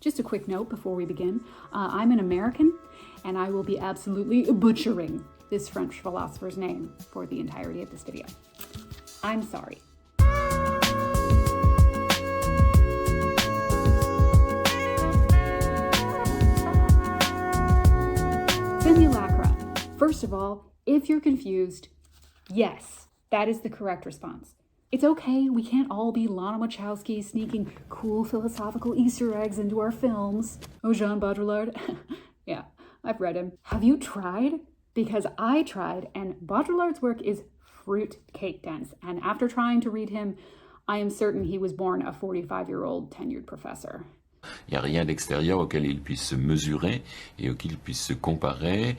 Just a quick note before we begin. I'm an American, and I will be absolutely butchering this French philosopher's name for the entirety of this video. I'm sorry. Simulacra. First of all, if you're confused, yes, that is the correct response. It's okay, we can't all be Lana Wachowski sneaking cool philosophical Easter eggs into our films. Oh, Jean Baudrillard? Yeah, I've read him. Have you tried? Because I tried, and Baudrillard's work is fruit cake dense. And after trying to read him, I am certain he was born a 45-year-old tenured professor. Il n'y a rien d'extérieur auquel il puisse se mesurer et auquel il puisse se comparer,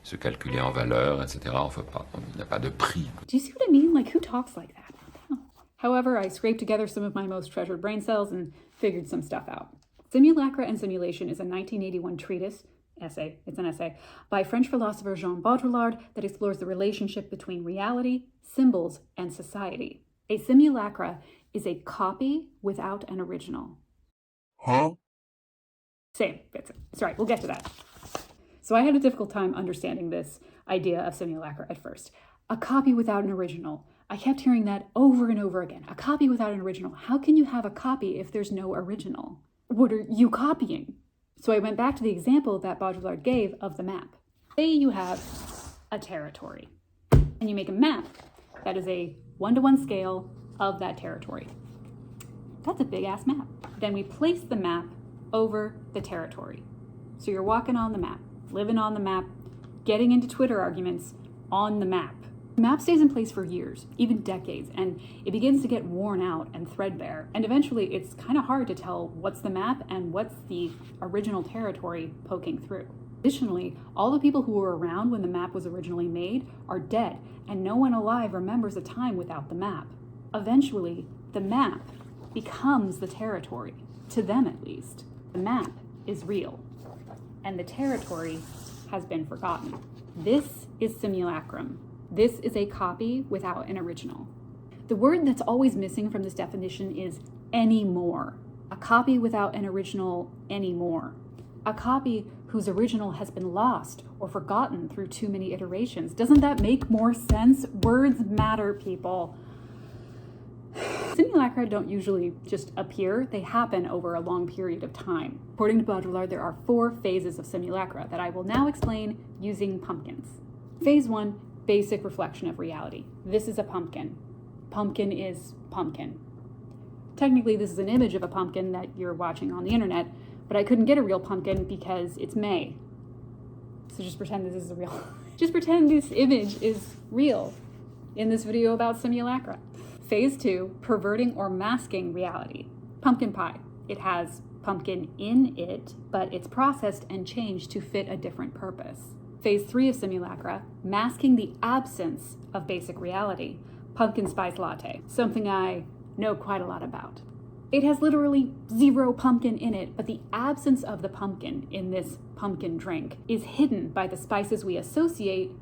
se calculer en valeur, etc. Enfin, il n'y a pas de prix. Do you see what I mean? Like, who talks like that? However, I scraped together some of my most treasured brain cells and figured some stuff out. Simulacra and Simulation is a 1981 essay by French philosopher Jean Baudrillard that explores the relationship between reality, symbols, and society. A simulacra is a copy without an original. Huh? Same, that's it. Sorry, we'll get to that. So I had a difficult time understanding this idea of simulacra at first. A copy without an original. I kept hearing that over and over again. A copy without an original. How can you have a copy if there's no original? What are you copying? So I went back to the example that Baudrillard gave of the map. Say you have a territory, and you make a map that is a 1-to-1 scale of that territory. That's a big ass map. Then we place the map over the territory. So you're walking on the map, living on the map, getting into Twitter arguments on the map. The map stays in place for years, even decades, and it begins to get worn out and threadbare. And eventually it's kind of hard to tell what's the map and what's the original territory poking through. Additionally, all the people who were around when the map was originally made are dead, and no one alive remembers a time without the map. Eventually, the map becomes the territory, to them at least. The map is real, and the territory has been forgotten. This is simulacrum. This is a copy without an original. The word that's always missing from this definition is anymore. A copy without an original anymore. A copy whose original has been lost or forgotten through too many iterations. Doesn't that make more sense? Words matter, people. Simulacra don't usually just appear, they happen over a long period of time. According to Baudrillard, there are 4 phases of simulacra that I will now explain using pumpkins. Phase 1, basic reflection of reality. This is a pumpkin. Pumpkin is pumpkin. Technically, this is an image of a pumpkin that you're watching on the internet, but I couldn't get a real pumpkin because it's May. So just pretend this is real. Just pretend this image is real in this video about simulacra. Phase 2, perverting or masking reality. Pumpkin pie. It has pumpkin in it, but it's processed and changed to fit a different purpose. Phase 3 of simulacra, masking the absence of basic reality. Pumpkin spice latte, something I know quite a lot about. It has literally 0 pumpkin in it, but the absence of the pumpkin in this pumpkin drink is hidden by the spices we associate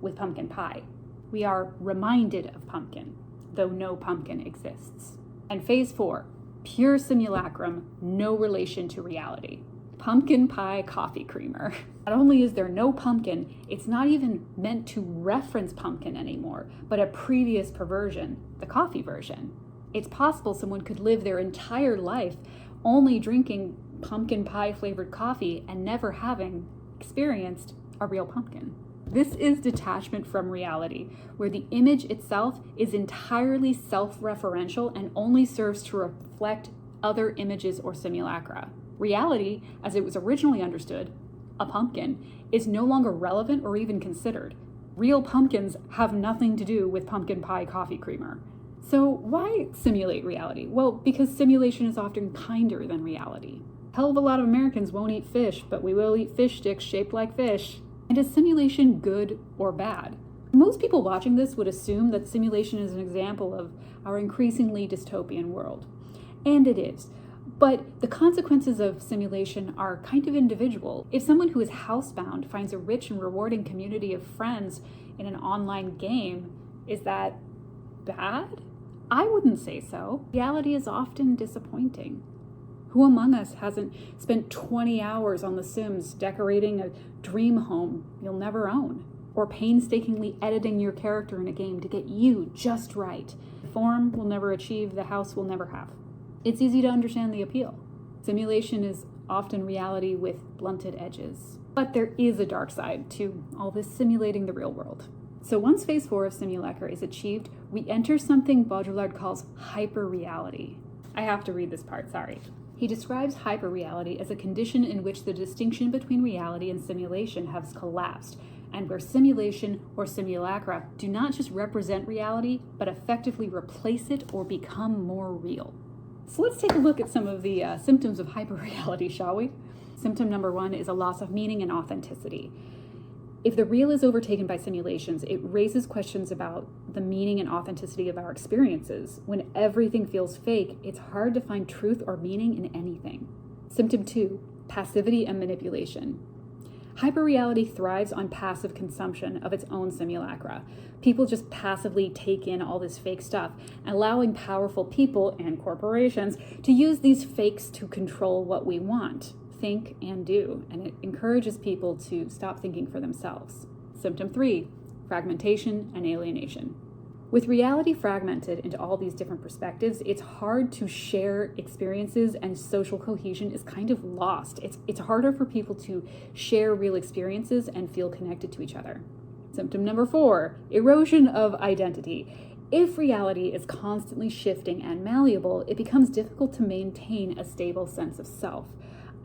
with pumpkin pie. We are reminded of pumpkin, though no pumpkin exists. And phase 4, pure simulacrum, no relation to reality. Pumpkin pie coffee creamer. Not only is there no pumpkin, it's not even meant to reference pumpkin anymore, but a previous perversion, the coffee version. It's possible someone could live their entire life only drinking pumpkin pie flavored coffee and never having experienced a real pumpkin. This is detachment from reality, where the image itself is entirely self-referential and only serves to reflect other images or simulacra. Reality, as it was originally understood, a pumpkin, is no longer relevant or even considered. Real pumpkins have nothing to do with pumpkin pie coffee creamer. So why simulate reality? Well, because simulation is often kinder than reality. Hell of a lot of Americans won't eat fish, but we will eat fish sticks shaped like fish. And is simulation good or bad? Most people watching this would assume that simulation is an example of our increasingly dystopian world. And it is. But the consequences of simulation are kind of individual. If someone who is housebound finds a rich and rewarding community of friends in an online game, is that bad? I wouldn't say so. Reality is often disappointing. Who among us hasn't spent 20 hours on The Sims decorating a dream home you'll never own? Or painstakingly editing your character in a game to get you just right? The form will never achieve, the house will never have. It's easy to understand the appeal. Simulation is often reality with blunted edges. But there is a dark side to all this simulating the real world. So once phase 4 of Simulacra is achieved, we enter something Baudrillard calls hyperreality. I have to read this part, sorry. He describes hyperreality as a condition in which the distinction between reality and simulation has collapsed, and where simulation or simulacra do not just represent reality, but effectively replace it or become more real. So let's take a look at some of the symptoms of hyperreality, shall we? Symptom number 1 is a loss of meaning and authenticity. If the real is overtaken by simulations, it raises questions about the meaning and authenticity of our experiences. When everything feels fake, it's hard to find truth or meaning in anything. Symptom 2, passivity and manipulation. Hyperreality thrives on passive consumption of its own simulacra. People just passively take in all this fake stuff, allowing powerful people and corporations to use these fakes to control what we want, think, and do, and it encourages people to stop thinking for themselves. Symptom 3, fragmentation and alienation. With reality fragmented into all these different perspectives, it's hard to share experiences, and social cohesion is kind of lost. It's harder for people to share real experiences and feel connected to each other. Symptom number 4, erosion of identity. If reality is constantly shifting and malleable, it becomes difficult to maintain a stable sense of self.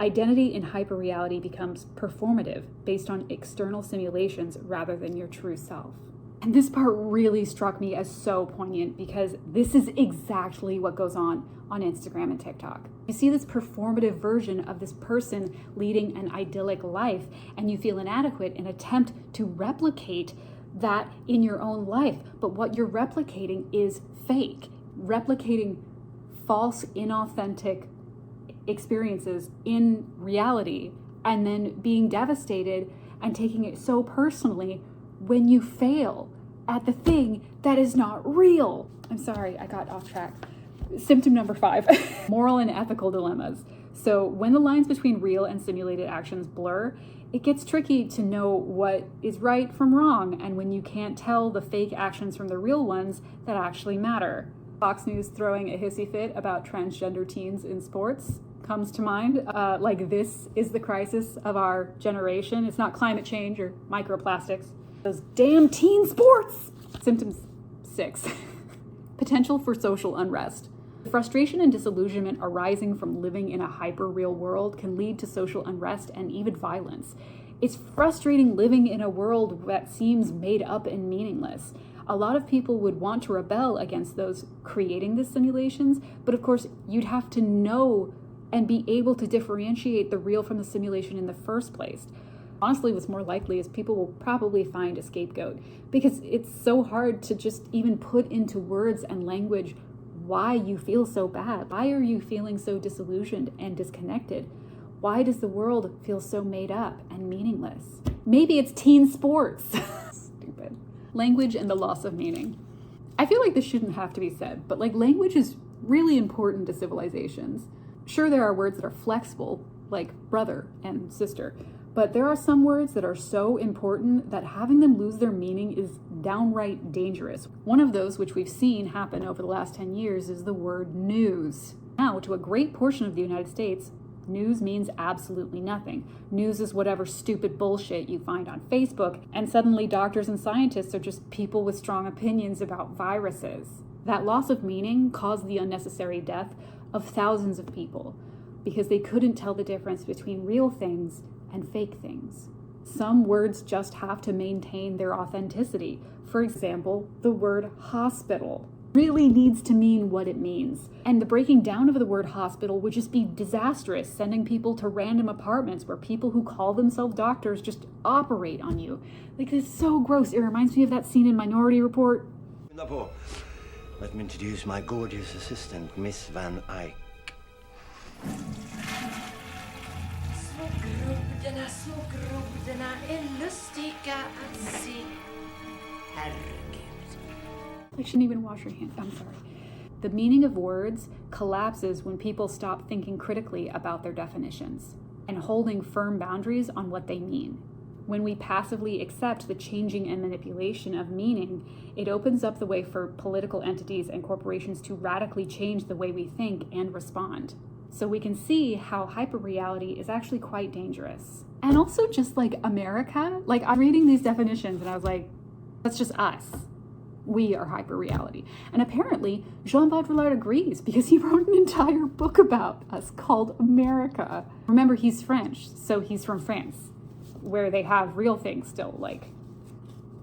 Identity in hyperreality becomes performative, based on external simulations rather than your true self. And this part really struck me as so poignant because this is exactly what goes on Instagram and TikTok. You see this performative version of this person leading an idyllic life, and you feel inadequate in an attempt to replicate that in your own life. But what you're replicating is fake, replicating false, inauthentic experiences in reality, and then being devastated and taking it so personally when you fail at the thing that is not real. I'm sorry, I got off track. Symptom number 5, moral and ethical dilemmas. So when the lines between real and simulated actions blur, it gets tricky to know what is right from wrong, and when you can't tell the fake actions from the real ones that actually matter. Fox News throwing a hissy fit about transgender teens in sports comes to mind. Like, this is the crisis of our generation. It's not climate change or microplastics. Those damn teen sports! Symptom 6, potential for social unrest. Frustration and disillusionment arising from living in a hyper-real world can lead to social unrest and even violence. It's frustrating living in a world that seems made up and meaningless. A lot of people would want to rebel against those creating the simulations, but of course you'd have to know and be able to differentiate the real from the simulation in the first place. Honestly, what's more likely is people will probably find a scapegoat, because it's so hard to just even put into words and language why you feel so bad. Why are you feeling so disillusioned and disconnected? Why does the world feel so made up and meaningless? Maybe it's teen sports. Stupid. Language and the loss of meaning. I feel like this shouldn't have to be said, but language is really important to civilizations. Sure, there are words that are flexible, like brother and sister, but there are some words that are so important that having them lose their meaning is downright dangerous. One of those, which we've seen happen over the last 10 years, is the word news. Now, to a great portion of the United States, news means absolutely nothing. News is whatever stupid bullshit you find on Facebook, and suddenly doctors and scientists are just people with strong opinions about viruses. That loss of meaning caused the unnecessary death of thousands of people because they couldn't tell the difference between real things and fake things. Some words just have to maintain their authenticity. For example, the word hospital really needs to mean what it means. And the breaking down of the word hospital would just be disastrous, sending people to random apartments where people who call themselves doctors just operate on you. It's so gross. It reminds me of that scene in Minority Report. Let me introduce my gorgeous assistant, Miss Van Eyck. Smågrodorna är lustiga att se. Herregud. I shouldn't even wash your hands. I'm sorry. The meaning of words collapses when people stop thinking critically about their definitions and holding firm boundaries on what they mean. When we passively accept the changing and manipulation of meaning, it opens up the way for political entities and corporations to radically change the way we think and respond. So we can see how hyperreality is actually quite dangerous. And also just like America, like I'm reading these definitions and I was like, that's just us. We are hyperreality. And apparently Jean Baudrillard agrees because he wrote an entire book about us called America. Remember, he's French, so he's from France, where they have real things still, like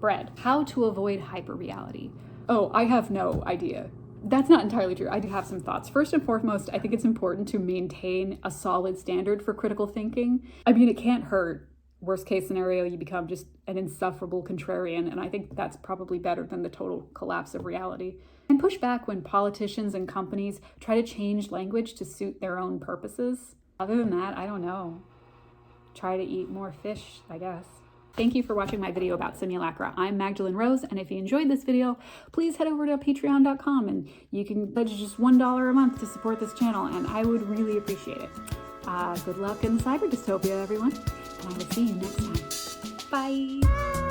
bread. How to avoid hyperreality? Oh, I have no idea. That's not entirely true. I do have some thoughts. First and foremost, I think it's important to maintain a solid standard for critical thinking. I mean, it can't hurt. Worst case scenario, you become just an insufferable contrarian, and I think that's probably better than the total collapse of reality. And push back when politicians and companies try to change language to suit their own purposes. Other than that, I don't know. Try to eat more fish, I guess. Thank you for watching my video about Simulacra. I'm Magdalen Rose, and if you enjoyed this video, please head over to patreon.com and you can pledge just $1 a month to support this channel, and I would really appreciate it. Good luck in cyber dystopia, everyone, and I will see you next time. Bye!